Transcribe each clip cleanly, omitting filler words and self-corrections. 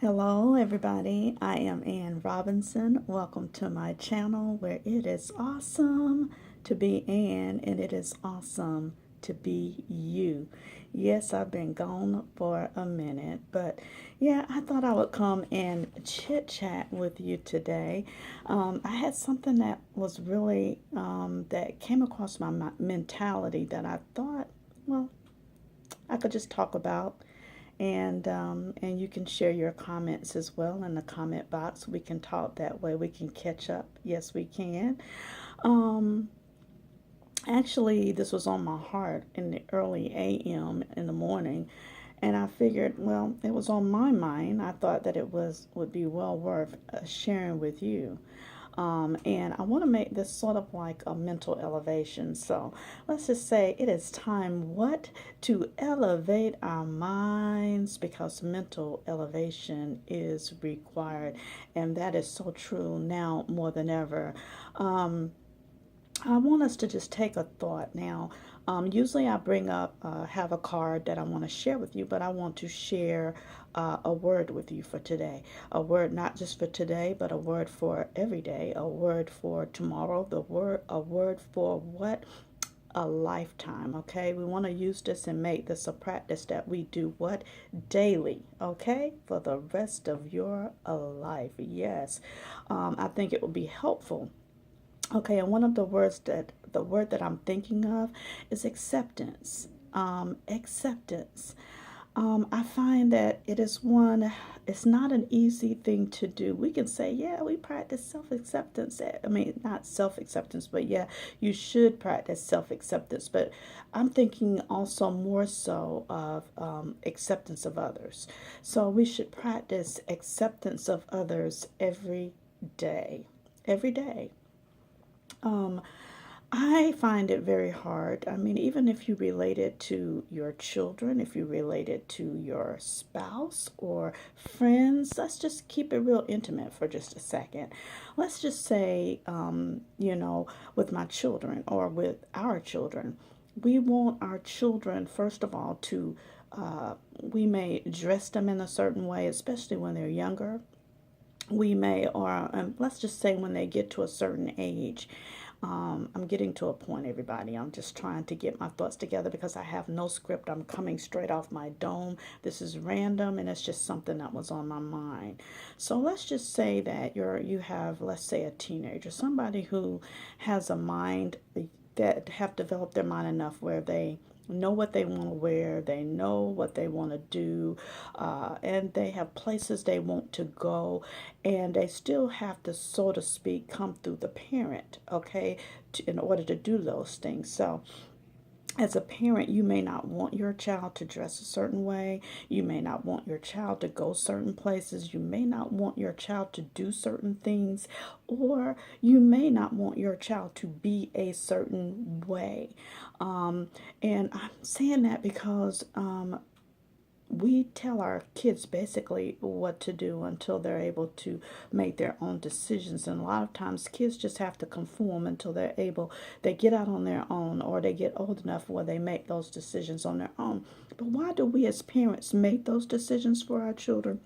Hello, everybody. I am Ann Robinson. Welcome to my channel where it is awesome to be Ann and it is awesome to be you. Yes, I've been gone for a minute, but yeah, I thought I would come and chit chat with you today. I had something that was really, that came across my mentality that I thought, well, I could just talk about, and you can share your comments as well in the comment box. We can talk that way. We can catch up. Yes, we can. Um, Actually, this was on my heart in the early a.m. in the morning, and I figured, well, it was on my mind. I thought that it would be well worth sharing with you. And I want to make this sort of like a mental elevation. So let's just say it is time what to elevate our minds, because mental elevation is required, and that is so true now more than ever. I want us to just take a thought now. Usually I bring up, have a card that I want to share with you, but I want to share a word with you for today. A word not just for today, but a word for every day, a word for tomorrow, a word for what? A lifetime. Okay, we want to use this and make this a practice that we do what? Daily. Okay, for the rest of your life. Yes. I think it will be helpful. Okay, and one of the word that I'm thinking of is acceptance. Acceptance. I find that it's not an easy thing to do. We can say, yeah, we practice self-acceptance. I mean, not self-acceptance, but yeah, you should practice self-acceptance. But I'm thinking also more so of acceptance of others. So we should practice acceptance of others every day. Every day. Um, I find it very hard. I mean, even if you relate it to your children, if you relate it to your spouse or friends, let's just keep it real intimate for just a second. Let's just say, with my children or with our children, we want our children, first of all, we may dress them in a certain way, especially when they're younger. We may, or let's just say when they get to a certain age. I'm getting to a point, everybody. I'm just trying to get my thoughts together because I have no script. I'm coming straight off my dome. This is random, and it's just something that was on my mind. So let's just say that you have, let's say, a teenager, somebody who has a mind that have developed their mind enough where they know what they want to wear, they know what they want to do, and they have places they want to go, and they still have to, so to speak, come through the parent, okay, in order to do those things. So as a parent, you may not want your child to dress a certain way. You may not want your child to go certain places. You may not want your child to do certain things, or you may not want your child to be a certain way. And I'm saying that because we tell our kids basically what to do until they're able to make their own decisions. And a lot of times kids just have to conform until they get out on their own, or they get old enough where they make those decisions on their own. But why do we as parents make those decisions for our children?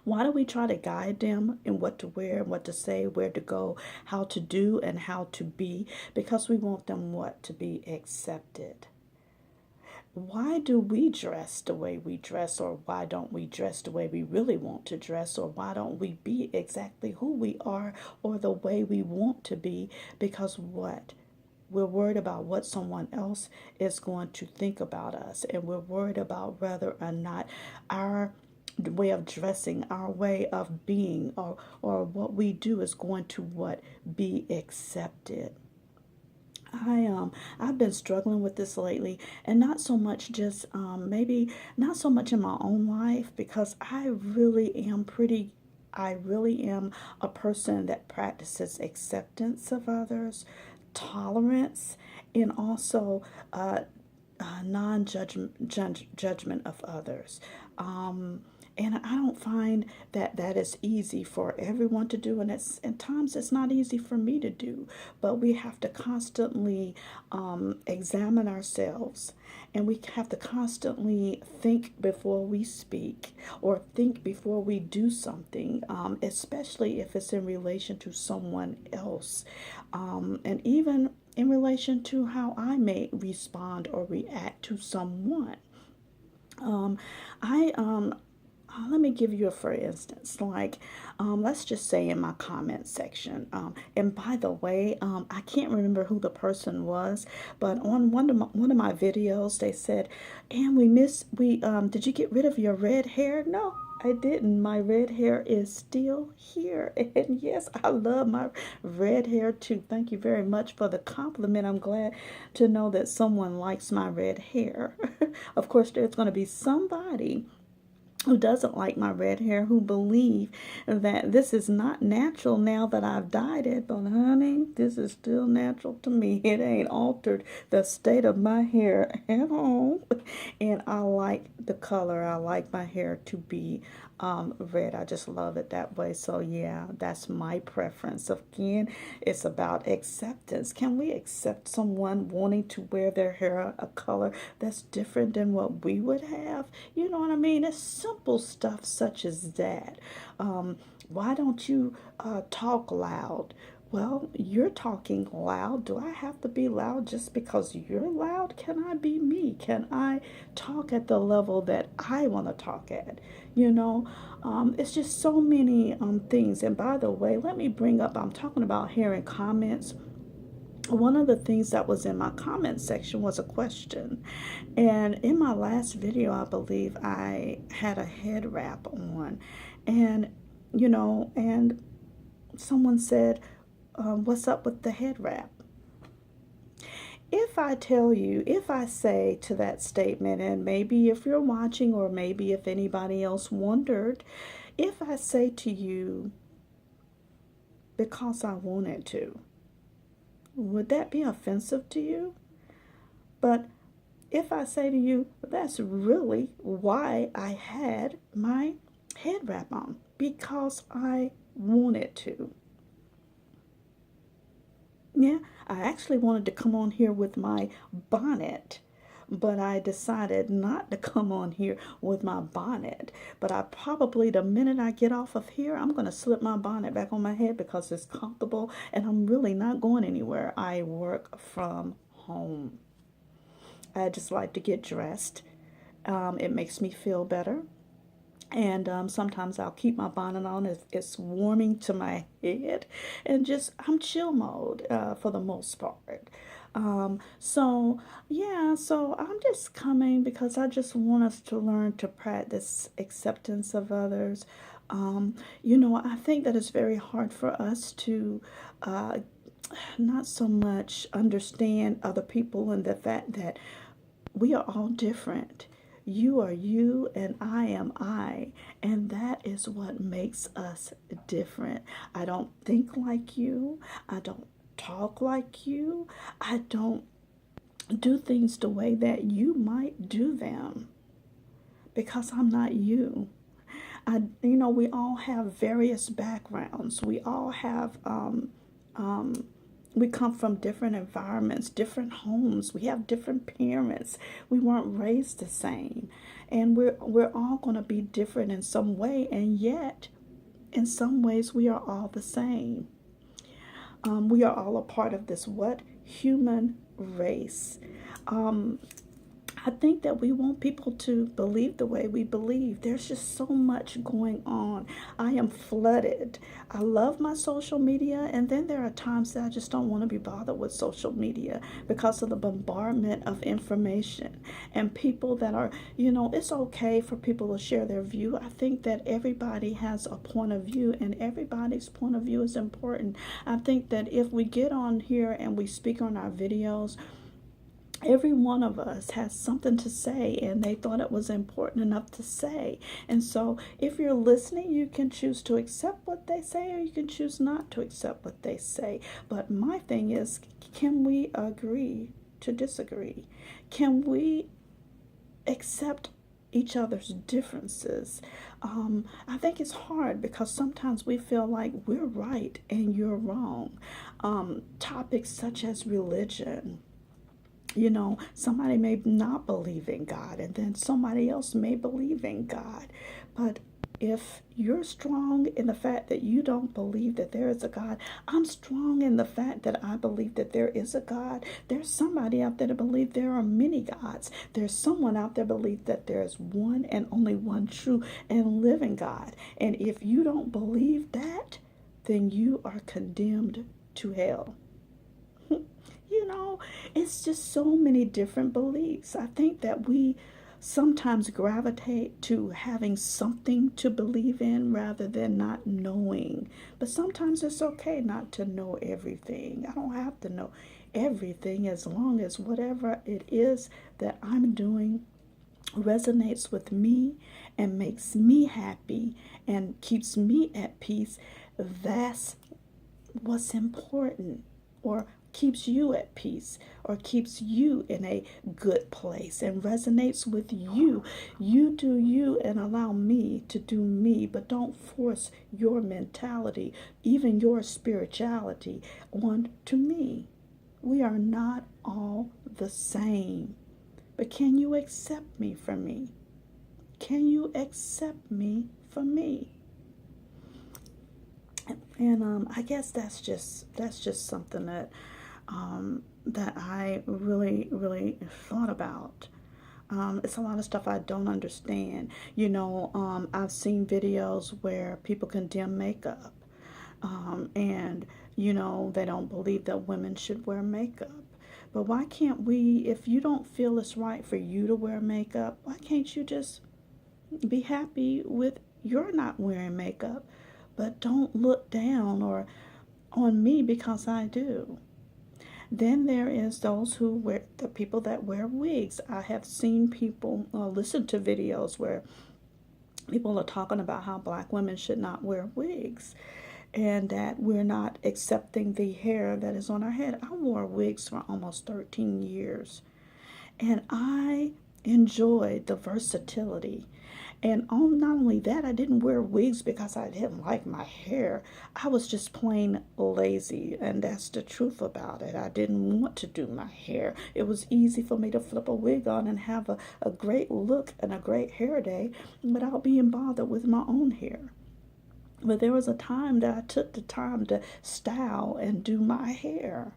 Why do we try to guide them in what to wear, what to say, where to go, how to do, and how to be? Because we want them what? To be accepted. Why do we dress the way we dress, or why don't we dress the way we really want to dress, or why don't we be exactly who we are or the way we want to be? Because what? We're worried about what someone else is going to think about us, and we're worried about whether or not our way of dressing, our way of being, or what we do is going to what? Be accepted. I've been struggling with this lately, and not so much just maybe not so much in my own life, because I really am a person that practices acceptance of others, tolerance, and also non-judgment judgment of others. And I don't find that that is easy for everyone to do, and at times it's not easy for me to do. But we have to constantly examine ourselves, and we have to constantly think before we speak or think before we do something, especially if it's in relation to someone else, and even in relation to how I may respond or react to someone. I Let me give you a for instance, like let's just say in my comment section. And by the way, I can't remember who the person was, but on one of my videos, they said, "And we did you get rid of your red hair?" No, I didn't. My red hair is still here. And yes, I love my red hair too. Thank you very much for the compliment. I'm glad to know that someone likes my red hair. Of course, there's going to be somebody who doesn't like my red hair, who believe that this is not natural now that I've dyed it. But honey, this is still natural to me. It ain't altered the state of my hair at all. And I like the color. I like my hair to be red. I just love it that way. So yeah, that's my preference. Again, it's about acceptance. Can we accept someone wanting to wear their hair a color that's different than what we would have? You know what I mean? It's simple stuff such as that. Why don't you talk loud? Well, you're talking loud. Do I have to be loud just because you're loud? Can I be me? Can I talk at the level that I want to talk at? You know, it's just so many things. And by the way, let me bring up, I'm talking about hearing comments. One of the things that was in my comment section was a question. And in my last video, I believe I had a head wrap on. And, and someone said, what's up with the head wrap? If I say to that statement, and maybe if you're watching, or maybe if anybody else wondered, if I say to you, because I wanted to, would that be offensive to you? But if I say to you, that's really why I had my head wrap on, because I wanted to. Yeah, I actually wanted to come on here with my bonnet, but I decided not to come on here with my bonnet. But I probably, the minute I get off of here, I'm going to slip my bonnet back on my head because it's comfortable and I'm really not going anywhere. I work from home. I just like to get dressed. It makes me feel better. And sometimes I'll keep my bonnet on if it's warming to my head, and just I'm chill mode for the most part. So yeah, so I'm just coming because I just want us to learn to practice acceptance of others. I think that it's very hard for us to not so much understand other people, and the fact that we are all different. You are you and I am I. And that is what makes us different. I don't think like you. I don't talk like you. I don't do things the way that you might do them because I'm not you. We all have various backgrounds. We all have we come from different environments, different homes. We have different parents. We weren't raised the same. And we're all going to be different in some way. And yet, in some ways, we are all the same. We are all a part of this human race. I think that we want people to believe the way we believe. There's just so much going on. I am flooded. I love my social media, and then there are times that I just don't want to be bothered with social media because of the bombardment of information and people that are, it's okay for people to share their view. I think that everybody has a point of view, and everybody's point of view is important. I think that if we get on here and we speak on our videos, every one of us has something to say, and they thought it was important enough to say. And so if you're listening, you can choose to accept what they say, or you can choose not to accept what they say. But my thing is, can we agree to disagree? Can we accept each other's differences. I think it's hard because sometimes we feel like we're right and you're wrong. Topics such as religion. You know, somebody may not believe in God, and then somebody else may believe in God. But if you're strong in the fact that you don't believe that there is a God, I'm strong in the fact that I believe that there is a God. There's somebody out there that believes there are many gods. There's someone out there that believes that there's one and only one true and living God. And if you don't believe that, then you are condemned to hell. You know, it's just so many different beliefs. I think that we sometimes gravitate to having something to believe in rather than not knowing. But sometimes it's okay not to know everything. I don't have to know everything as long as whatever it is that I'm doing resonates with me and makes me happy and keeps me at peace. That's what's important, or keeps you at peace, or keeps you in a good place and resonates with you. You do you and allow me to do me, but don't force your mentality, even your spirituality, on to me. We are not all the same. But can you accept me for me? Can you accept me for me? And I guess that's just something that that I really thought about. It's a lot of stuff I don't understand. You know, I've seen videos where people condemn makeup, and you know they don't believe that women should wear makeup. But why can't we? If you don't feel it's right for you to wear makeup, why can't you just be happy with you're not wearing makeup? But don't look down or on me because I do. Then there is those who wear, the people that wear wigs. I have seen people listen to videos where people are talking about how black women should not wear wigs and that we're not accepting the hair that is on our head. I wore wigs for almost 13 years and I enjoyed the versatility. And not only that, I didn't wear wigs because I didn't like my hair. I was just plain lazy, and that's the truth about it. I didn't want to do my hair. It was easy for me to flip a wig on and have a great look and a great hair day without being bothered with my own hair. But there was a time that I took the time to style and do my hair.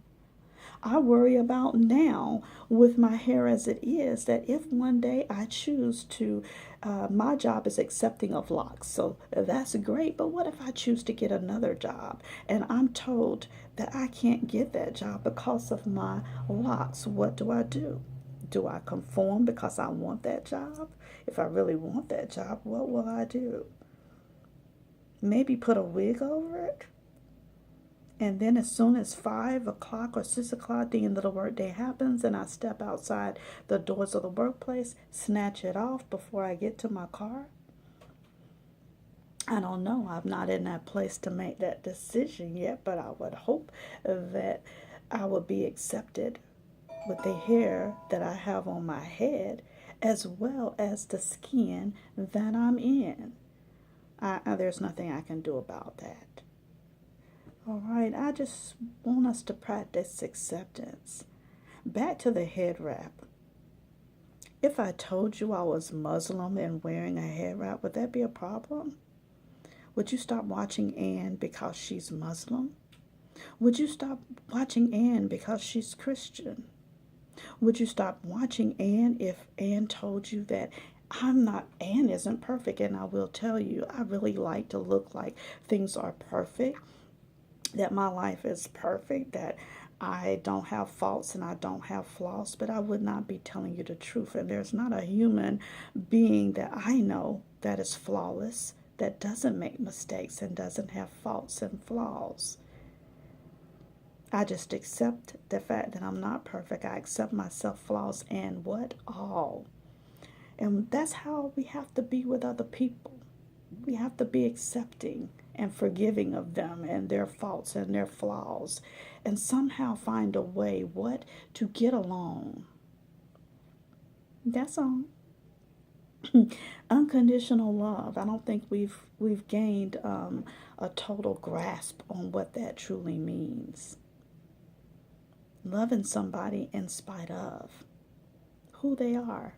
I worry about now with my hair as it is that if one day I choose to, my job is accepting of locks, so that's great. But what if I choose to get another job and I'm told that I can't get that job because of my locks? What do I do? Do I conform because I want that job? If I really want that job, what will I do? Maybe put a wig over it? And then as soon as 5 o'clock or 6 o'clock, the end of the workday happens, and I step outside the doors of the workplace, snatch it off before I get to my car. I don't know. I'm not in that place to make that decision yet, but I would hope that I would be accepted with the hair that I have on my head as well as the skin that I'm in. There's nothing I can do about that. All right, I just want us to practice acceptance. Back to the head wrap. If I told you I was Muslim and wearing a head wrap, would that be a problem? Would you stop watching Anne because she's Muslim? Would you stop watching Anne because she's Christian? Would you stop watching Anne if Anne told you that Anne isn't perfect, and I will tell you, I really like to look like things are perfect, that my life is perfect, that I don't have faults and I don't have flaws, but I would not be telling you the truth. And there's not a human being that I know that is flawless, that doesn't make mistakes and doesn't have faults and flaws. I just accept the fact that I'm not perfect. I accept myself, flaws, and what all. And that's how we have to be with other people. We have to be accepting and forgiving of them and their faults and their flaws, and somehow find a way to get along. That's all. Unconditional love. I don't think we've gained a total grasp on what that truly means. Loving somebody in spite of who they are.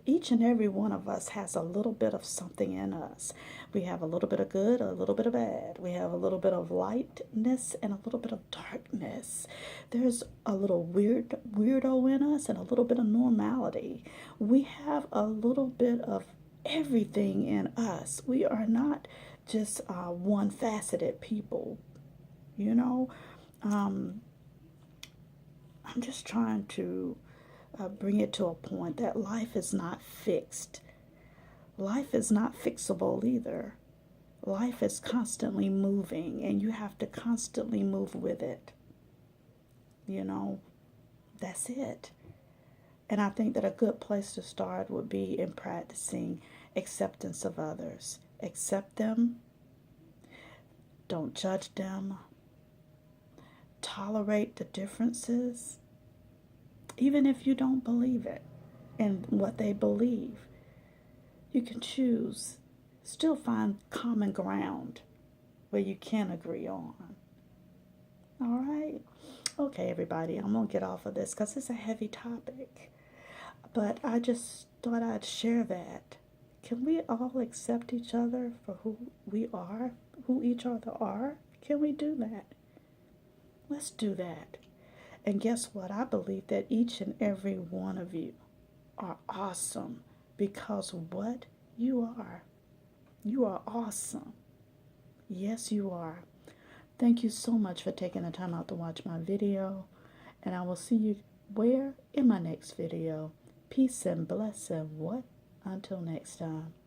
Each and every one of us has a little bit of something in us. We have a little bit of good, a little bit of bad. We have a little bit of lightness and a little bit of darkness. There's a little weirdo in us and a little bit of normality. We have a little bit of everything in us. We are not just one-faceted people, you know. I'm just trying to bring it to a point that life is not fixed. Life is not fixable either. Life is constantly moving, and you have to constantly move with it. You know, that's it. And I think that a good place to start would be in practicing acceptance of others. Accept them. Don't judge them. Tolerate the differences. Even if you don't believe it and what they believe, you can choose. Still find common ground where you can agree on. All right? Okay, everybody, I'm going to get off of this because it's a heavy topic. But I just thought I'd share that. Can we all accept each other for who we are, who each other are? Can we do that? Let's do that. And guess what? I believe that each and every one of you are awesome because what you are. You are awesome. Yes, you are. Thank you so much for taking the time out to watch my video. And I will see you where? In my next video. Peace and blessing. What? Until next time.